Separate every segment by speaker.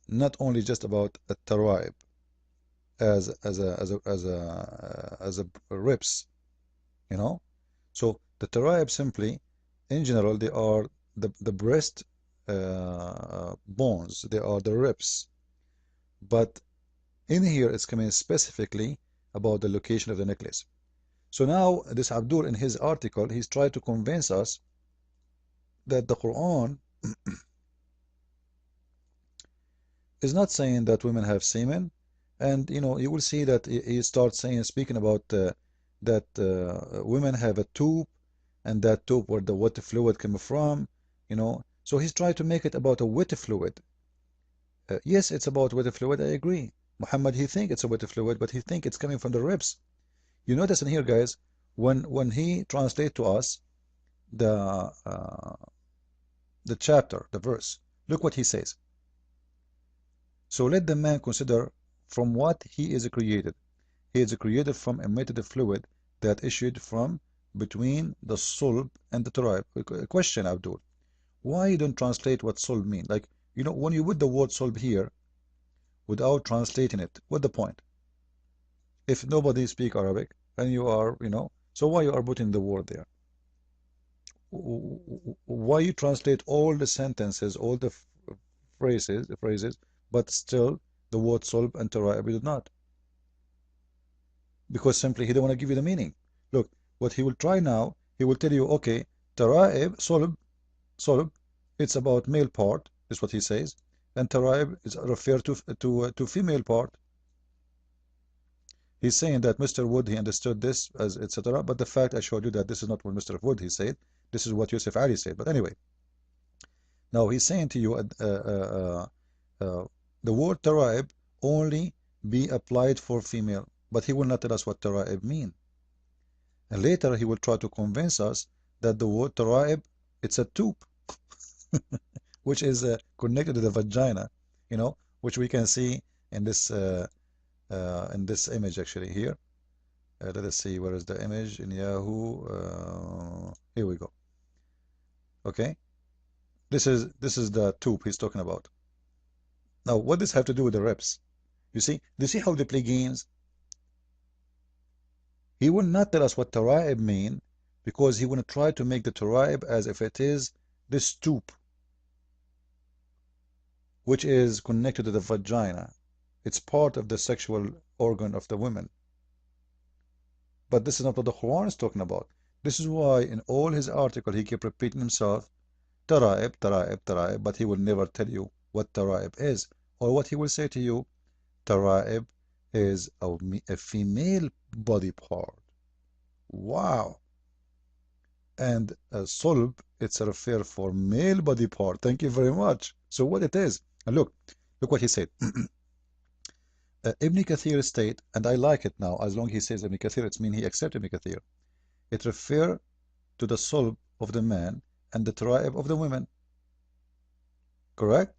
Speaker 1: not only just about a taraib as a ribs, you know. So the taraib simply, in general, they are the breast bones. They are the ribs. But in here, it's coming specifically about the location of the necklace. So now this Abdul, in his article, he's trying to convince us that the Quran is not saying that women have semen, and you will see that he starts saying, speaking about that women have a tube, and that tube where the water fluid came from, So he's trying to make it about a water fluid. Yes, it's about water fluid. I agree. Muhammad, he think it's a water fluid, but he think it's coming from the ribs. You notice in here, guys, when he translate to us the uh, the chapter, the verse, look what he says. So let the man consider from what he is created. He is created from emitted fluid that issued from between the sulb and the tribe. A question, Abdul. Why you don't translate what sulb mean? Like, when you put the word sulb here without translating it, what the point? If nobody speak Arabic and you are, so why you are putting the word there? Why you translate all the sentences, all the phrases, but still the word sulb and tara'ib did not? Because simply he don't want to give you the meaning. Look, what he will try now, he will tell you, okay, tara'ib, sulb, it's about male part, is what he says, and tara'ib is referred to female part. He's saying that Mr. Wood, he understood this as etc. But the fact I showed you that this is not what Mr. Wood he said. This is what Yusuf Ali said. But anyway, now he's saying to you the word tara'ib only be applied for female, but he will not tell us what tara'ib mean. And later he will try to convince us that the word tara'ib, it's a tube, which is connected to the vagina, which we can see in this image actually here. Let us see, where is the image in Yahoo? Here we go. Okay, this is the tube he's talking about. Now, what does this have to do with the reps? You see, do you see how they play games? He will not tell us what tara'ib mean because he will try to make the tara'ib as if it is this tube, which is connected to the vagina. It's part of the sexual organ of the women. But this is not what the Quran is talking about. This is why in all his article he kept repeating himself, tara'ib, tara'ib, tara'ib, but he will never tell you what tara'ib is. Or what he will say to you, tara'ib is a female body part. Wow. And sulb, it's a refer for male body part. Thank you very much. So what it is, and look what he said. Ibn Kathir state, and I like it now, as long as he says Ibn Kathir, it means he accepts Ibn Kathir. It refers to the sulb of the man and the tara'ib of the women. Correct?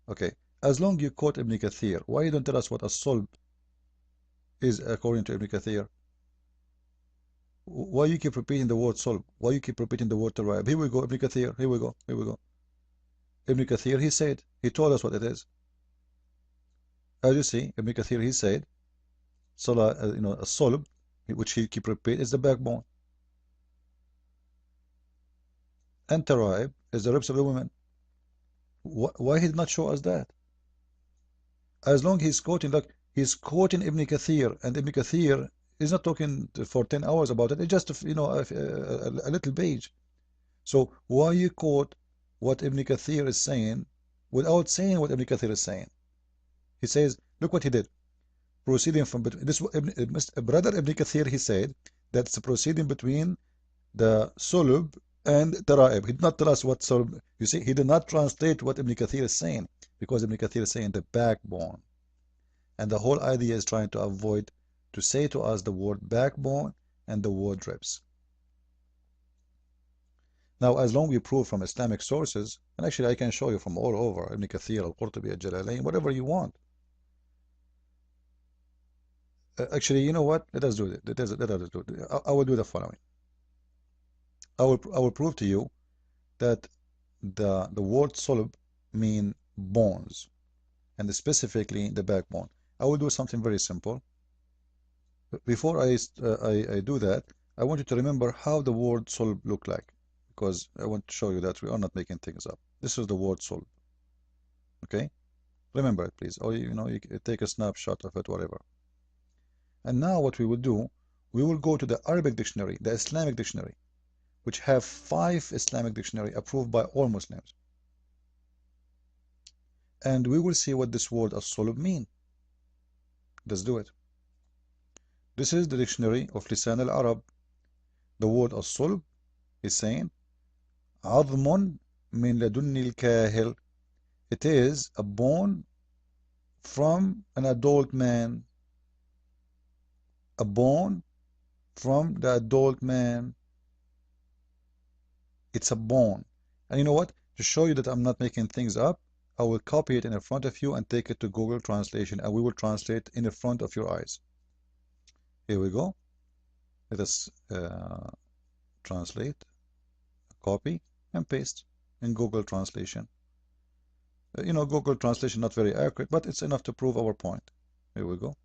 Speaker 1: Okay. As long you quote Ibn Kathir, why you don't tell us what a sulb is according to Ibn Kathir? Why you keep repeating the word sulb? Why you keep repeating the word tara'ib? Here we go, Ibn Kathir. Here we go. Here we go. Ibn Kathir, he said, he told us what it is. As you see, Ibn Kathir, he said, Salah, a sulb, which he keep repeating, is the backbone. And tara'ib is the ribs of the women. Why he did not show us that? As long he's quoting, like he's quoting Ibn Kathir, and Ibn Kathir is not talking for 10 hours about it. It's just a little page. So why you quote what Ibn Kathir is saying without saying what Ibn Kathir is saying? He says, look what he did. Proceeding from this, brother Ibn Kathir, he said that's proceeding between the sulub and tara'ib. He did not tell us what sulub. You see, he did not translate what Ibn Kathir is saying because Ibn Kathir is saying the backbone. And the whole idea is trying to avoid to say to us the word backbone and the word ribs. Now, as long we prove from Islamic sources, and actually I can show you from all over, Ibn Kathir, Al-Qurtubi, Al-Jalalain, whatever you want. Actually, you know what? Let us do it. Let us do it. I will do the following. I will prove to you that the word sulb mean bones. and specifically the backbone. I will do something very simple. Before I do that, I want you to remember how the word solb look like, because I want to show you that we are not making things up. This is the word solb. Okay, remember it, please, or you take a snapshot of it, whatever. And now what we will do, we will go to the Arabic dictionary, the Islamic dictionary, which have 5 Islamic dictionary approved by all Muslims, and we will see what this word as-solb mean. Let's do it. This is the dictionary of Lisan al-Arab. The word as-solb is saying عظم من لدن الكاهل. It is a bone from an adult man. A bone from the adult man. It's a bone. And you know what? To show you that I'm not making things up, I will copy it in front of you and take it to Google Translation, and we will translate in front of your eyes. Here we go. Let us translate, copy, and paste in Google Translation. Google Translation not very accurate, but it's enough to prove our point. Here we go.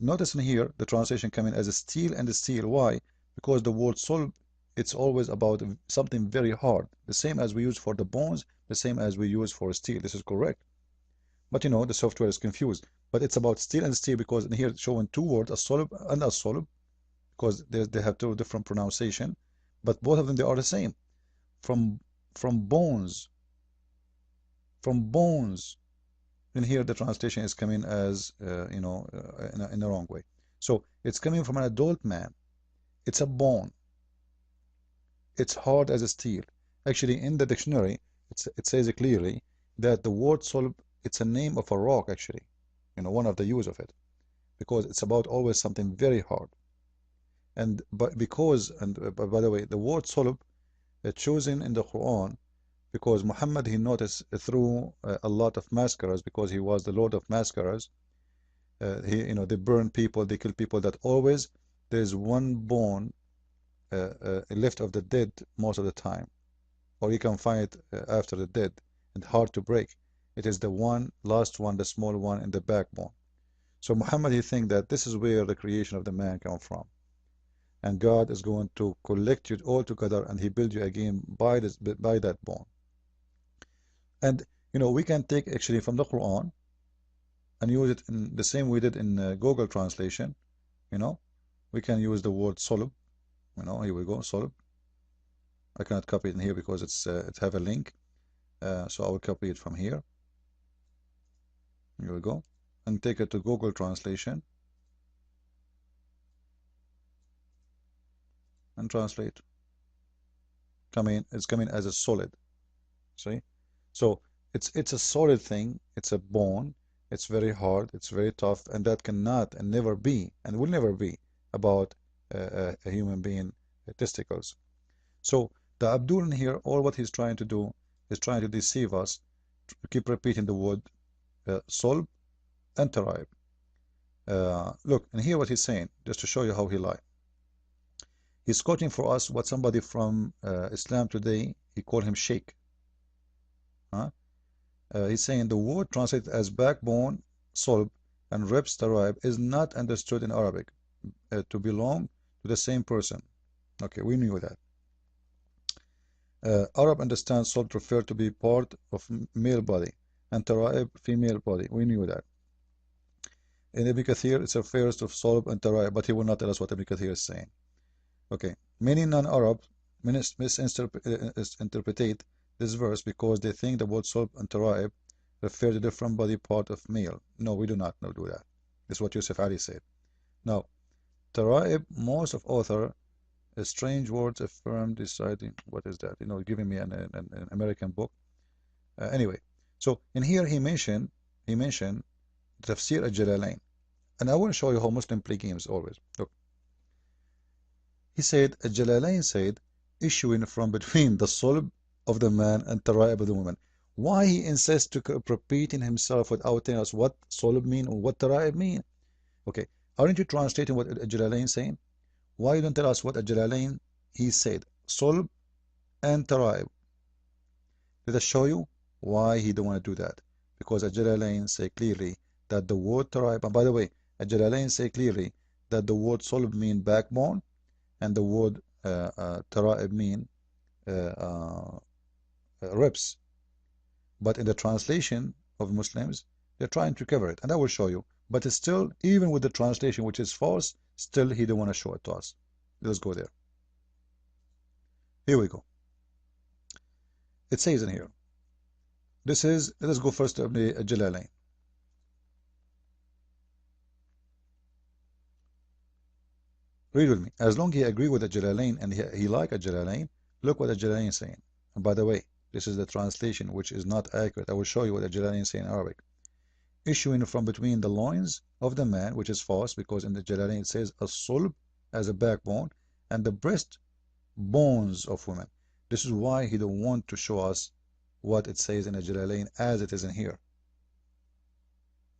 Speaker 1: Notice in here the translation coming as a steel and a steel. Why? Because the word solb, it's always about something very hard. The same as we use for the bones, the same as we use for steel. This is correct. But the software is confused. But it's about steel and steel because in here it's showing 2 words, as-solb and as-solb, because they have 2 different pronunciation, but both of them they are the same. From bones. From bones. And here the translation is coming as in the wrong way. So it's coming from an adult man. It's a bone. It's hard as a steel. Actually, in the dictionary, it says clearly that the word solb, it's a name of a rock, actually. One of the use of it, because it's about always something very hard. And by the way, the word solb chosen in the Quran because Muhammad, he noticed through a lot of massacres, because he was the Lord of massacres. They burn people, they kill people, that always there's one bone left of the dead most of the time, or you can find it after the dead and hard to break. It is the last one, the small one in the backbone. So Muhammad, he think that this is where the creation of the man come from, and God is going to collect you all together, and he build you again by that bone. And we can take actually from the Quran and use it in the same we did in Google Translation. We can use the word solb. Here we go, solb. I cannot copy it in here because it have a link, so I will copy it from here. Here we go, and take it to Google Translation and translate. It's coming as a solid. See? So it's a solid thing. It's a bone. It's very hard. It's very tough, and that cannot and never be and will never be about a human being testicles. So the Abdul in here, all what he's trying to do is trying to deceive us, to keep repeating the word solb and taraib. Look, and hear what he's saying, just to show you how he lied. He's quoting for us what somebody from Islam Today, he called him Sheikh. He's saying the word translated as backbone, solb, and ribs, taraib, is not understood in Arabic to belong to the same person. Okay, we knew that. Arab understands solb to refer to be part of male body, and taraib female body. We knew that. In Ibn Kathir, it refers to solb and taraib, but he will not tell us what Ibn Kathir is saying. Okay, many non-Arab misinterpret this verse because they think the word solb and taraib refer to different body part of male. No, we do not do that. This is what Yusuf Ali said. Now, taraib, most of author, strange words affirmed deciding. What is that? Giving me an American book. Anyway, so in here he mentioned Tafsir al-Jalalain, and I want to show you how Muslim play games always. Look, he said al-Jalalain said issuing from between the solb of the man and taraib of the woman. Why he insists to keep repeating himself without telling us what solb mean or what taraib mean? Okay, aren't you translating what al-Jalalain saying? Why you don't tell us what al-Jalalain he said? Solb and taraib. Let us show you why he don't want to do that. because Al-Jalalain say clearly that the word tara'ib, and by the way, Al-Jalalain say clearly that the word sulb mean backbone and the word tara'ib mean ribs. But in the translation of Muslims, they're trying to cover it, and I will show you. But it's still, even with the translation, which is false, still he don't want to show it to us. Let's go there. Here we go. It says in here. This is, let's go first to Ibn Jalalain. Read with me. As long as he agree with the Jalalain and he like a Jalalain, look what the Jalalain is saying. And by the way, this is the translation, which is not accurate. I will show you what the Jalalain is saying in Arabic. Issuing from between the loins of the man, which is false, because in the Jalalain it says as-sulb as a backbone, and the breast bones of women. This is why he don't want to show us what it says in the Jalalain as it is in here.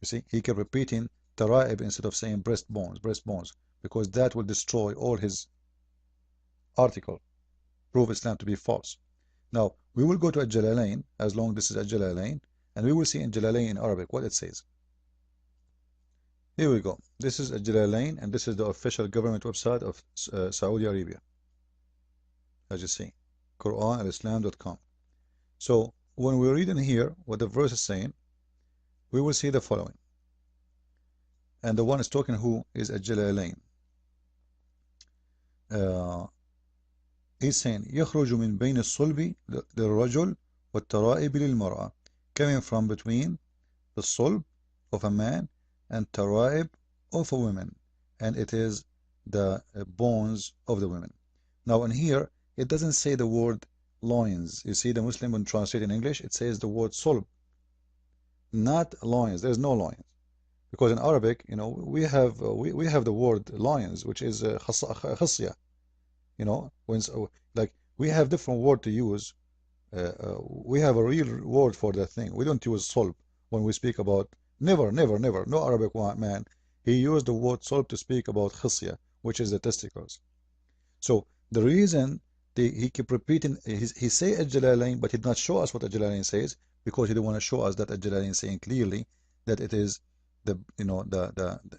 Speaker 1: You see, he kept repeating tara'ib instead of saying breast bones, because that will destroy all his article, prove Islam to be false. Now, we will go to a Jalalain, as long as this is a Jalalain, and we will see in Jalalain in Arabic what it says. Here we go. This is a Jalalain, and this is the official government website of Saudi Arabia. As you see, QuranAlislam.com. So, when we read in here what the verse is saying, we will see the following. And the one is talking who is a Jalalain. He's saying يخرج من بين الصلب للرجل والترائب للمرأة, coming from between the sulb of a man and tara'ib of a woman, and it is the bones of the women. Now in here it doesn't say the word loins. You see, the Muslim when translate in English it says the word sulb, not loins. There's no loins, because in Arabic, you know, we have the word lions, which is khasya. You know, when like we have different word to use. We have a real word for that thing. We don't use sulb when we speak about, never, no Arabic man, he used the word sulb to speak about khasya, which is the testicles. So the reason he keep repeating, he say Al-Jalalain, but he did not show us what Al-Jalalain says, because he didn't want to show us that Al-Jalalain is saying clearly that it is the, you know,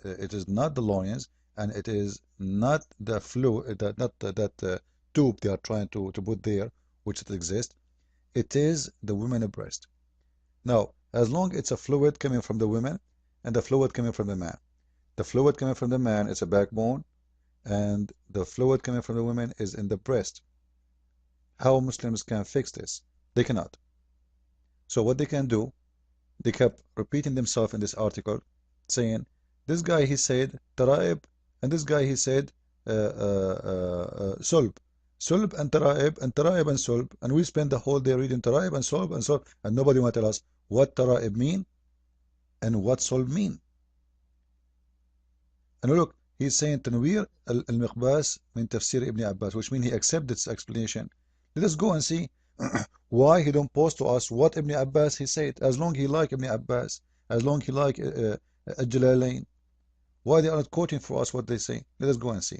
Speaker 1: it is not the loins, and it is not the fluid, that tube they are trying to put there, which it exists. It is the women breast. Now, as long it's a fluid coming from the women and the fluid coming from the man. The fluid coming from the man is a backbone, and the fluid coming from the women is in the breast. How Muslims can fix this? They cannot. So what they can do, they kept repeating themselves in this article, saying, this guy he said tara'ib, and this guy he said sulb. Sulb and tara'ib and tara'ib and sulb, and we spend the whole day reading tara'ib and sulb, and nobody want to tell us what tara'ib mean and what sulb mean. And look, he's saying Tanwir al-Miqbas min Tafsir Ibn Abbas, which means he accepts this explanation. Let us go and see why he don't post to us what Ibn Abbas he said. As long he like Ibn Abbas, as long he like Al-Jalalain, why they are not quoting for us what they say? Let us go and see.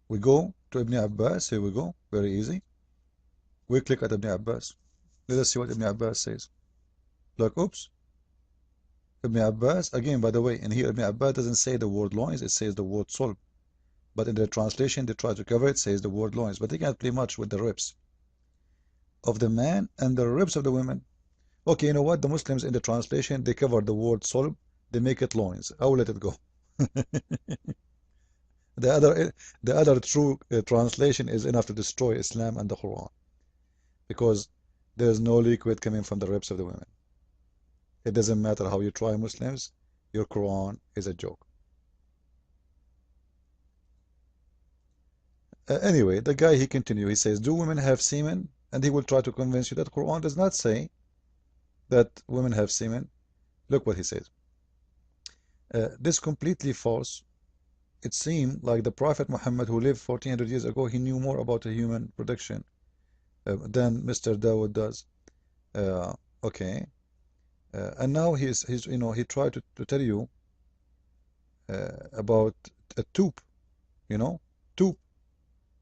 Speaker 1: We go to Ibn Abbas. Here we go. Very easy. We click at Ibn Abbas. Let us see what Ibn Abbas says. Look, oops. Ibn Abbas, again, by the way, in here Ibn Abbas doesn't say the word loins, it says the word sulb. But in the translation, they try to cover it, says the word loins. But they can't play much with the ribs of the man and the ribs of the women. Okay, you know what? The Muslims in the translation, they cover the word sulb, they make it loins. I will let it go. The other true translation is enough to destroy Islam and the Quran, because there is no liquid coming from the ribs of the women. It doesn't matter how you try, Muslims, your Quran is a joke. Anyway, the guy, he continues, he says, do women have semen? And he will try to convince you that Quran does not say that women have semen. Look what he says. This completely false. It seemed like the Prophet Muhammad, who lived 1400 years ago, he knew more about the human production than Mr. Dawood does. Okay. And now he's you know, he tried to tell you about a tube, you know, tube.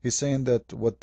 Speaker 1: He's saying that what